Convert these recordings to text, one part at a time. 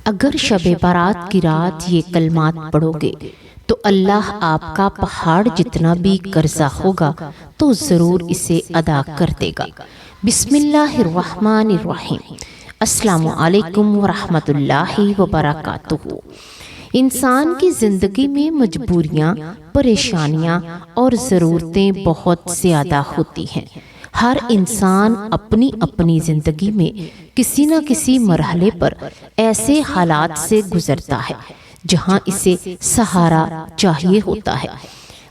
اگر شب برات کی رات یہ کلمات پڑھو گے تو اللہ آپ کا پہاڑ جتنا بھی قرضہ ہوگا تو ضرور اسے ادا کر دے گا۔ بسم اللہ الرحمن الرحیم۔ السلام علیکم ورحمۃ اللہ وبرکاتہ۔ انسان کی زندگی میں مجبوریاں، پریشانیاں اور ضرورتیں بہت زیادہ ہوتی ہیں۔ ہر انسان اپنی اپنی زندگی میں کسی نہ کسی مرحلے پر ایسے حالات سے گزرتا ہے جہاں اسے سہارا چاہیے ہوتا ہے،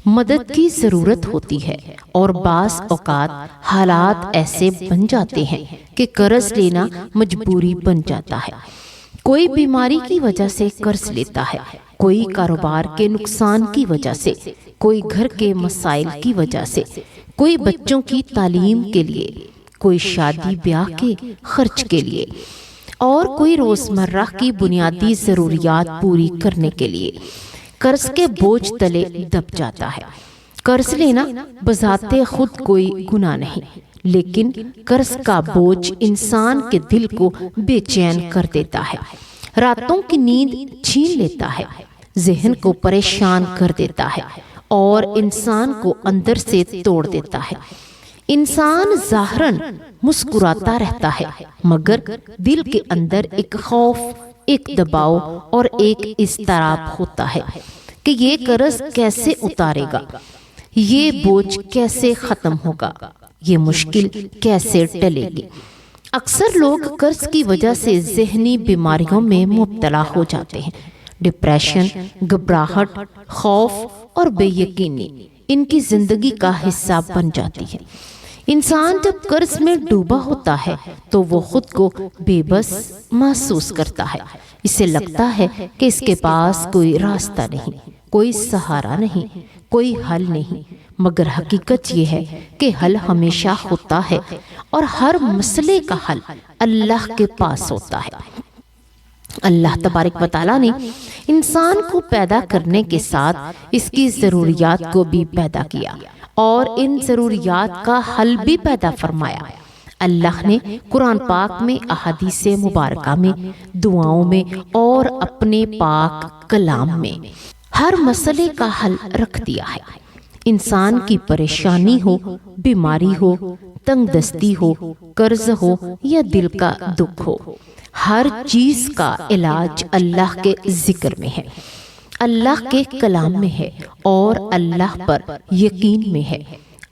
مدد کی ضرورت ہوتی ہے، اور بعض اوقات حالات ایسے بن جاتے ہیں کہ قرض لینا مجبوری بن جاتا ہے۔ کوئی بیماری کی وجہ سے قرض لیتا ہے، کوئی کاروبار کے نقصان کی وجہ سے، کوئی گھر کے مسائل کی وجہ سے، کوئی بچوں کی تعلیم کے لیے، کوئی شادی بیاہ کے خرچ کے لیے، اور کوئی روزمرہ کی بنیادی ضروریات پوری کرنے کے لیے قرض کے بوجھ تلے دب جاتا ہے۔ قرض لینا بذات خود کوئی گناہ نہیں، لیکن قرض کا بوجھ انسان کے دل کو بے چین کر دیتا ہے، راتوں کی نیند چھین لیتا ہے، ذہن کو پریشان کر دیتا ہے اور انسان کو اندر سے توڑ دیتا ہے۔ انسان ظاہراً مسکراتا رہتا ہے، مگر دل کے اندر ایک خوف، ایک دباؤ اور ایک اضطراب ہوتا ہے کہ یہ قرض کیسے اتارے گا، یہ بوجھ کیسے ختم ہوگا، یہ مشکل کیسے ٹلے گی۔ اکثر لوگ قرض کی وجہ سے ذہنی بیماریوں میں مبتلا ہو جاتے ہیں۔ ڈپریشن، گھبراہٹ، خوف اور بے یقینی ان کی زندگی کا حصہ بن جاتی ہے۔ انسان جب قرض میں ڈوبا ہوتا ہے تو وہ خود کو بے بس محسوس کرتا ہے۔ اسے لگتا ہے کہ اس کے پاس کوئی راستہ نہیں، کوئی سہارا نہیں، کوئی حل نہیں، مگر حقیقت یہ ہے کہ حل ہمیشہ ہوتا ہے، اور ہر مسئلے کا حل اللہ کے پاس ہوتا ہے۔ اللہ تبارک و تعالیٰ نے انسان کو پیدا کرنے کے ساتھ اس کی ضروریات کو بھی پیدا کیا اور ان ضروریات کا حل بھی پیدا فرمایا۔ اللہ نے قرآن پاک میں، احادیث مبارکہ میں، دعاؤں میں اور اپنے پاک کلام میں ہر مسئلے کا حل رکھ دیا ہے۔ انسان کی پریشانی ہو، بیماری ہو، تنگ دستی ہو، قرض ہو یا دل کا دکھ ہو، ہر چیز کا علاج اللہ کے ذکر میں ہے، اللہ کے کلام میں ہے اور اللہ پر یقین میں ہے۔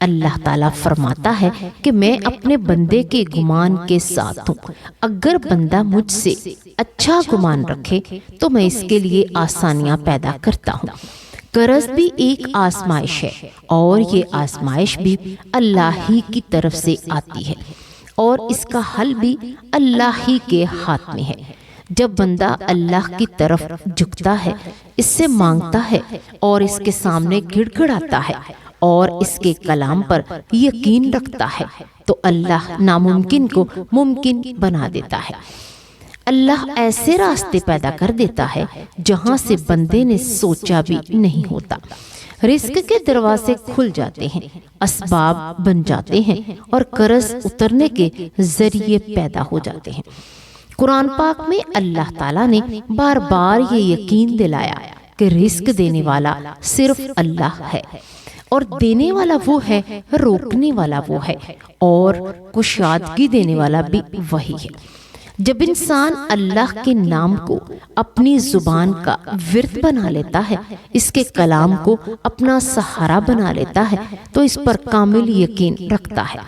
اللہ تعالیٰ فرماتا ہے کہ میں اپنے بندے کے گمان کے ساتھ ہوں، اگر بندہ مجھ سے اچھا گمان رکھے تو میں اس کے لیے آسانیاں پیدا کرتا ہوں۔ قرض بھی ایک آزمائش ہے، اور یہ آزمائش بھی اللہ ہی کی طرف سے آتی ہے، اور اس کا حل بھی اللہ ہی کے ہاتھ میں ہے۔ جب بندہ اللہ کی طرف جھکتا ہے، اس سے مانگتا ہے اور اس کے سامنے گڑ گڑاتا ہے اور اس کے کلام پر یقین رکھتا ہے، تو اللہ ناممکن کو ممکن بنا دیتا ہے۔ اللہ ایسے راستے پیدا کر دیتا ہے جہاں سے بندے نے سوچا بھی نہیں ہوتا۔ رزق کے دروازے کھل جاتے ہیں، اسباب بن جاتے ہیں اور قرض اترنے کے ذریعے پیدا ہو جاتے ہیں۔ قرآن پاک میں اللہ تعالیٰ نے بار بار یہ یقین دلایا کہ رزق دینے والا صرف اللہ ہے، اور دینے والا وہ ہے، روکنے والا وہ ہے، اور کشادگی دینے والا بھی وہی ہے۔ جب انسان اللہ کے نام کو اپنی زبان کا ورد بنا لیتا ہے، اس کے کلام کو اپنا سہارا بنا لیتا ہے، تو اس پر کامل یقین رکھتا ہے،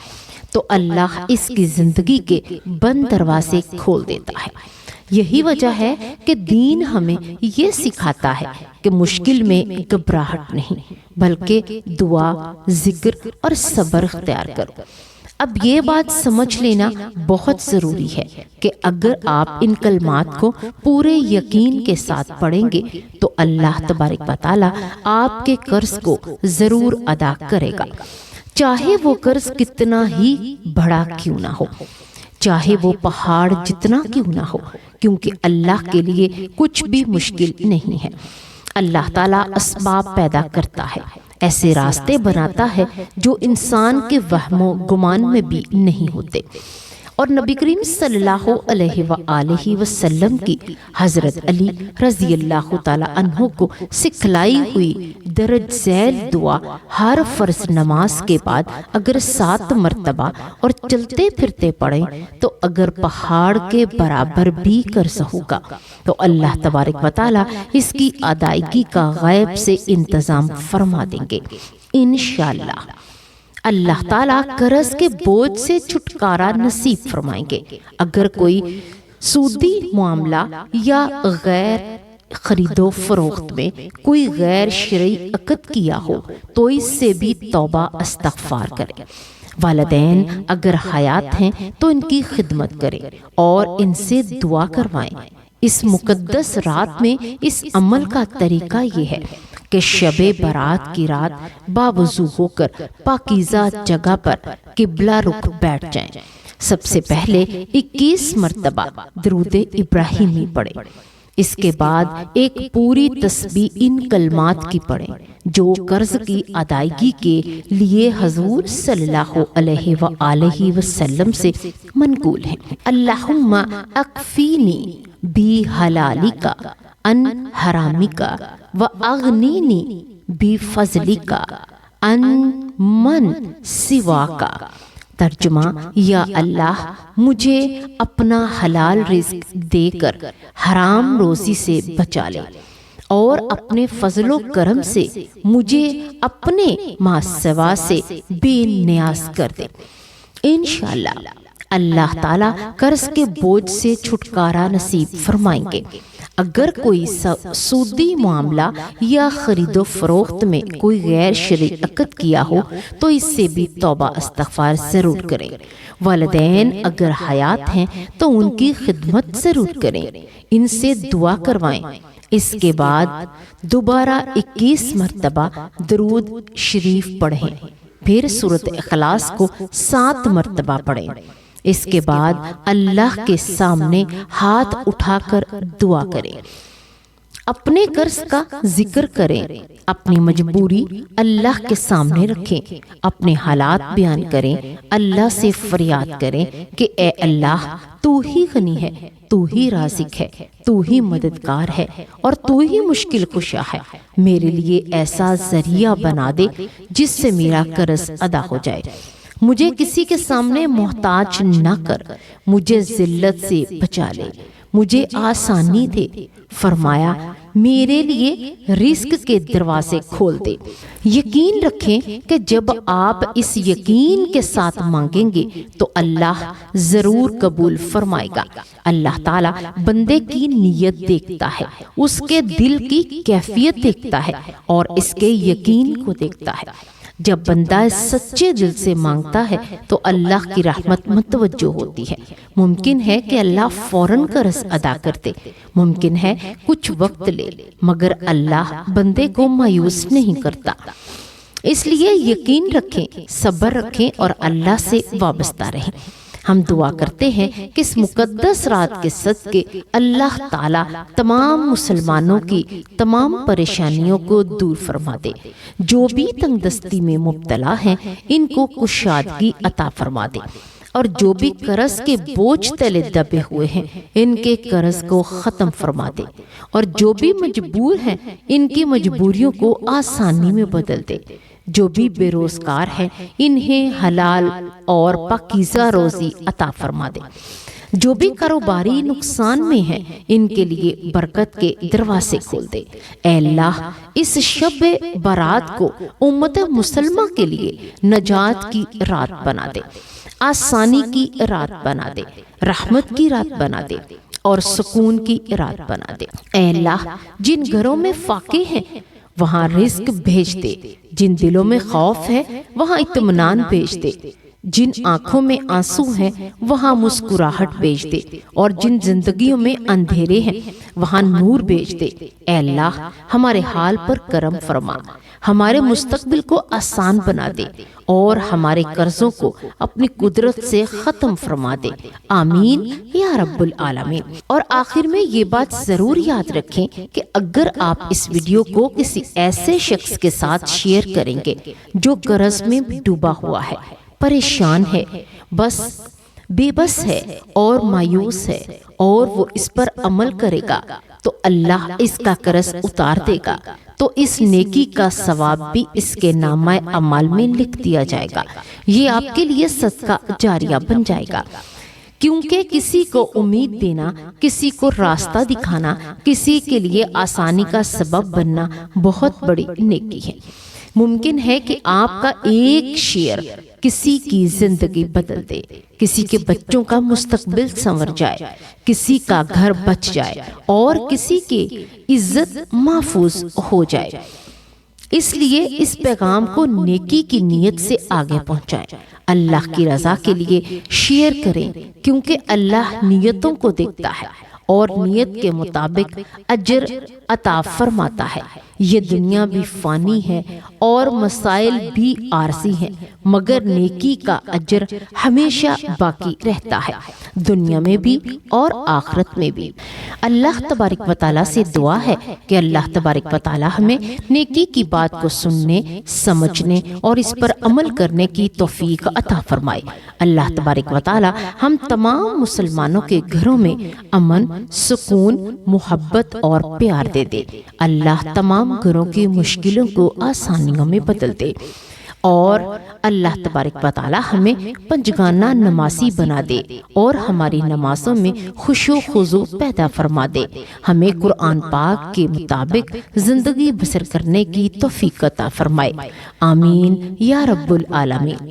تو اللہ اس کی زندگی کے بند دروازے کھول دیتا ہے۔ یہی وجہ ہے کہ دین ہمیں یہ سکھاتا ہے کہ مشکل میں گھبراہٹ نہیں، بلکہ دعا، ذکر اور صبر اختیار کرو۔ اب یہ بات سمجھ لینا بہت ضروری ہے کہ اگر آپ ان کلمات کو پورے یقین کے ساتھ پڑھیں گے تو اللہ تبارک و تعالیٰ آپ کے قرض کو ضرور ادا کرے گا، چاہے وہ قرض کتنا ہی بڑا کیوں نہ ہو، چاہے وہ پہاڑ جتنا کیوں نہ ہو، کیونکہ اللہ کے لیے کچھ بھی مشکل نہیں ہے۔ اللہ تعالیٰ اسباب پیدا کرتا ہے، ایسے راستے بناتا ہے جو انسان کے وہم و گمان میں بھی نہیں ہوتے، اور نبی کریم صلی اللہ علیہ وآلہ وسلم کی حضرت علی رضی اللہ تعالی عنہ کو سکھلائی ہوئی درج ذیل دعا ہر فرض نماز کے بعد اگر 7 مرتبہ اور چلتے پھرتے پڑھیں تو اگر پہاڑ کے برابر بھی قرض ہوگا تو اللہ تبارک و تعالی اس کی ادائیگی کا غیب سے انتظام فرما دیں گے انشاءاللہ۔ اللہ تعالیٰ قرض کے بوجھ سے چھٹکارا نصیب فرمائیں گے۔ اگر کوئی سودی معاملہ یا غیر خرید و فروخت میں کوئی غیر شرعی عقد کیا ہو تو اس سے بھی توبہ استغفار کرے۔ والدین اگر حیات ہیں تو ان کی خدمت کریں اور ان سے دعا کروائیں۔ اس مقدس رات میں اس عمل کا طریقہ یہ ہے کہ شب برات کی رات باوضو ہو کر پاکیزہ جگہ پر قبلہ رخ بیٹھ جائیں۔ سب سے پہلے 21 مرتبہ درود ابراہیمی پڑھیں۔ اس کے بعد ایک پوری تسبیح ان کلمات کی پڑھیں جو قرض کی ادائیگی کے لیے حضور صلی اللہ علیہ وآلہ وسلم سے منقول ہیں۔ اللہم اکفینی بی حلالکا ان حرامکا واغنینی بی فضلکا ان من سواکا۔ ترجمہ، یا اللہ مجھے اپنا حلال رزق دے کر حرام روزی سے بچا لے اور اپنے فضل و کرم سے مجھے اپنے ما سوا سے بے نیاز کر دے۔ انشاءاللہ اللہ تعالیٰ قرض کے بوجھ سے چھٹکارا نصیب فرمائیں گے۔ اگر کوئی سودی معاملہ یا خرید و فروخت میں کوئی غیر شرعی عقد کیا ہو تو اس سے بھی توبہ استغفار ضرور کریں۔ والدین اگر حیات ہیں تو ان کی خدمت ضرور کریں، ان سے دعا کروائیں۔ اس کے بعد دوبارہ 21 مرتبہ درود شریف پڑھیں، پھر سورۃ اخلاص کو 7 مرتبہ پڑھیں۔ اس کے بعد اللہ کے سامنے ہاتھ اٹھا کر دعا کریں، اپنے قرض کا ذکر کریں، اپنی مجبوری اللہ کے سامنے رکھیں، اپنے حالات بیان کریں، اللہ سے فریاد کریں کہ اے اللہ تو ہی غنی ہے، تو ہی رازق ہے، تو ہی مددگار ہے اور تو ہی مشکل کشا ہے۔ میرے لیے ایسا ذریعہ بنا دے جس سے میرا قرض ادا ہو جائے۔ مجھے کسی کے سامنے محتاج نہ کر، مجھے ذلت سے بچا لے، مجھے آسانی دے۔ فرمایا میرے لیے رزق کے دروازے کھول دے۔ یقین رکھیں کہ جب آپ اس یقین کے ساتھ مانگیں گے تو اللہ ضرور قبول فرمائے گا۔ اللہ تعالیٰ بندے کی نیت دیکھتا ہے، اس کے دل کی کیفیت دیکھتا ہے اور اس کے یقین کو دیکھتا ہے۔ جب بندہ سچے دل سے مانگتا ہے تو اللہ کی رحمت متوجہ ہوتی ہے۔ ممکن ہے کہ اللہ فوراً قرض ادا کر دے، ممکن ہے کچھ وقت لے، مگر اللہ بندے کو مایوس نہیں کرتا۔ اس لیے یقین رکھیں، صبر رکھیں اور اللہ سے وابستہ رہیں۔ ہم دعا کرتے ہیں کہ اس مقدس رات کے صدقے اللہ تعالیٰ تمام مسلمانوں کی تمام پریشانیوں کو دور فرما دے۔ جو بھی تنگ دستی میں مبتلا ہیں ان کو کشادگی عطا فرما دے، اور جو بھی قرض کے بوجھ تلے دبے ہوئے ہیں ان کے قرض کو ختم فرما دے، اور جو بھی مجبور ہیں ان کی مجبوریوں کو آسانی میں بدل دے۔ جو بھی بے روزگار ہیں انہیں حلال اور پاکیزہ روزی عطا فرما دے۔ جو بھی کاروباری نقصان میں ہیں ان کے لیے برکت کے دروازے کھول دے۔ اے اللہ اس شب برات کو امت مسلمہ کے لیے نجات کی رات بنا دے، آسانی کی رات بنا دے، رحمت کی رات بنا دے اور سکون کی رات بنا دے۔ اے اللہ جن گھروں میں فاقے ہیں وہاں رزق بھیج دے، جن دلوں میں خوف ہے وہاں اطمینان بھیج دے، جن آنکھوں میں آنسو ہیں وہاں مسکراہٹ بھیج دے، اور جن زندگیوں میں اندھیرے ہیں وہاں نور بھیج دے۔ اے اللہ ہمارے حال پر کرم فرما، ہمارے مستقبل کو آسان بنا دے اور ہمارے قرضوں کو اپنی قدرت سے ختم فرما دے۔ آمین یا رب العالمین۔ اور آخر میں یہ بات ضرور یاد رکھیں کہ اگر آپ اس ویڈیو کو کسی ایسے شخص کے ساتھ شیئر کریں گے جو قرض میں ڈوبا ہوا ہے، پریشان ہے، بس بے بس ہے اور مایوس ہے اور وہ اس پر عمل کرے گا تو اللہ اس کا قرض اتار دے گا، تو اس نیکی کا ثواب بھی اس کے نامہ اعمال میں لکھ دیا جائے گا، یہ آپ کے لیے صدقہ جاریہ بن جائے گا۔ کیونکہ کسی کو امید دینا، کسی کو راستہ دکھانا، کسی کے لیے آسانی کا سبب بننا بہت بڑی نیکی ہے۔ ممکن ہے کہ آپ کا ایک شیئر کسی کی زندگی بدل دے، کسی کے بچوں کا مستقبل سنور جائے، کسی کا گھر بچ جائے اور کسی کی عزت محفوظ ہو جائے۔ اس لیے اس پیغام کو نیکی کی نیت سے آگے پہنچائیں، اللہ کی رضا کے لیے شیئر کریں، کیونکہ اللہ نیتوں کو دیکھتا ہے اور نیت کے مطابق اجر عطا فرماتا ہے۔ یہ دنیا بھی فانی ہے اور مسائل بھی عارضی ہیں، مگر نیکی کا اجر ہمیشہ باقی رہتا ہے، دنیا میں بھی اور آخرت میں بھی۔ اللہ تبارک و تعالیٰ سے دعا ہے کہ اللہ تبارک و تعالیٰ ہمیں نیکی کی بات کو سننے، سمجھنے اور اس پر عمل کرنے کی توفیق عطا فرمائے۔ اللہ تبارک و تعالیٰ ہم تمام مسلمانوں کے گھروں میں امن، سکون، محبت اور پیار دے دے۔ اللہ تمام گھروں کی مشکلوں کو آسانیوں میں بدل دے، اور اللہ تبارک و تعالیٰ ہمیں پنجگانہ نمازی بنا دے اور ہماری نمازوں میں خشوع و خضوع پیدا فرما دے، ہمیں قرآن پاک کے مطابق زندگی بسر کرنے کی توفیق عطا فرمائے۔ آمین یا رب العالمین۔